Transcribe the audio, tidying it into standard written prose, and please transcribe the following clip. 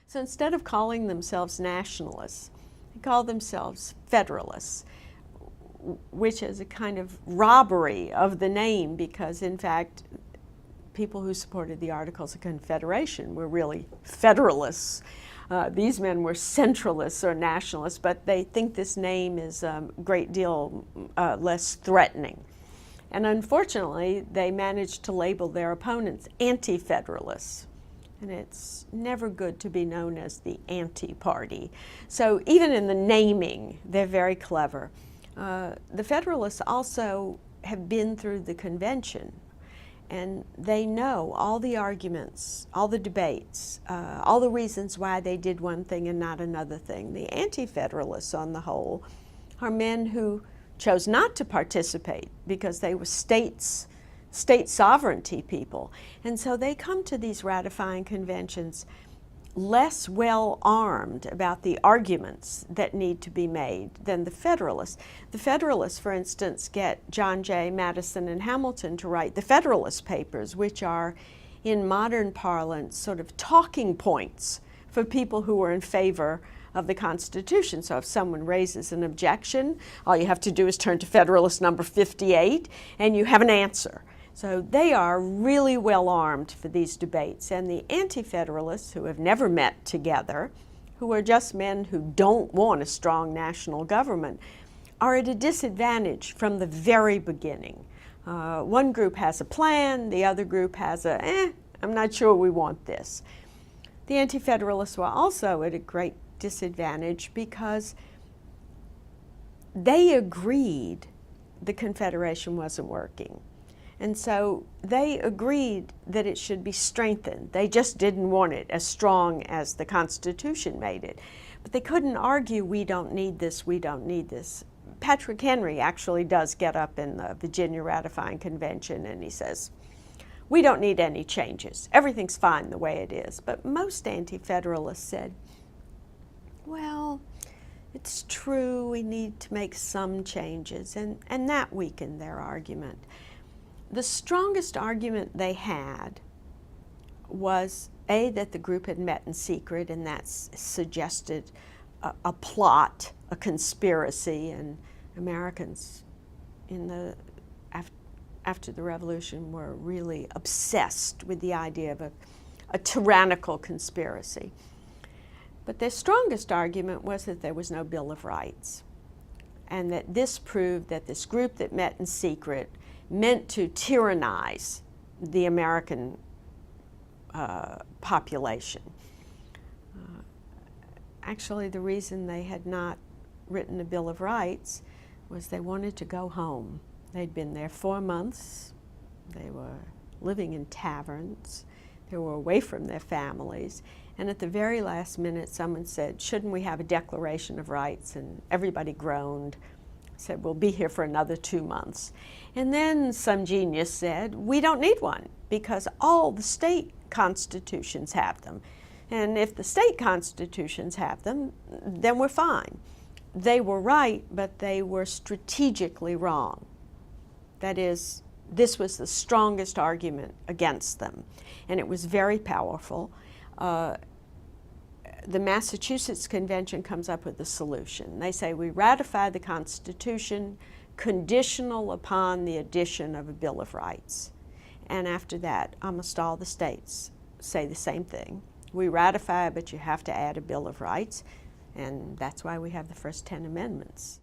So instead of calling themselves nationalists, they call themselves Federalists, which is a kind of robbery of the name because, in fact, people who supported the Articles of Confederation were really Federalists. These men were centralists or nationalists, but they think this name is a great deal less threatening. And unfortunately, they managed to label their opponents anti-federalists. And it's never good to be known as the anti-party. So even in the naming, they're very clever. The Federalists also have been through the convention, and they know all the arguments, all the debates, all the reasons why they did one thing and not another thing. The anti-federalists, on the whole, are men who chose not to participate because they were state sovereignty people. And so they come to these ratifying conventions less well armed about the arguments that need to be made than the Federalists. The Federalists, for instance, get John Jay, Madison, and Hamilton to write the Federalist Papers, which are, in modern parlance, sort of talking points for people who are in favor of the Constitution. So if someone raises an objection, all you have to do is turn to Federalist number 58 and you have an answer. So they are really well armed for these debates. And the anti-federalists, who have never met together, who are just men who don't want a strong national government, are at a disadvantage from the very beginning. One group has a plan, the other group has I'm not sure we want this. The anti-federalists were also at a great disadvantage because they agreed the Confederation wasn't working. And so they agreed that it should be strengthened. They just didn't want it as strong as the Constitution made it. But they couldn't argue, we don't need this, we don't need this. Patrick Henry actually does get up in the Virginia Ratifying Convention and he says, we don't need any changes. Everything's fine the way it is. But most anti-federalists said, well, it's true, we need to make some changes, and that weakened their argument. The strongest argument they had was, A, that the group had met in secret, and that suggested a plot, a conspiracy, and Americans after the Revolution were really obsessed with the idea of a tyrannical conspiracy. But their strongest argument was that there was no Bill of Rights, and that this proved that this group that met in secret meant to tyrannize the American population. Actually, the reason they had not written a Bill of Rights was they wanted to go home. They'd been there 4 months. They were living in taverns. They were away from their families. And at the very last minute, someone said, shouldn't we have a Declaration of Rights? And everybody groaned, said, we'll be here for another 2 months. And then some genius said, we don't need one because all the state constitutions have them. And if the state constitutions have them, then we're fine. They were right, but they were strategically wrong. That is, this was the strongest argument against them, and it was very powerful. The Massachusetts Convention comes up with a solution. They say we ratify the Constitution conditional upon the addition of a Bill of Rights. And after that, almost all the states say the same thing. We ratify, but you have to add a Bill of Rights, and that's why we have the first 10 amendments.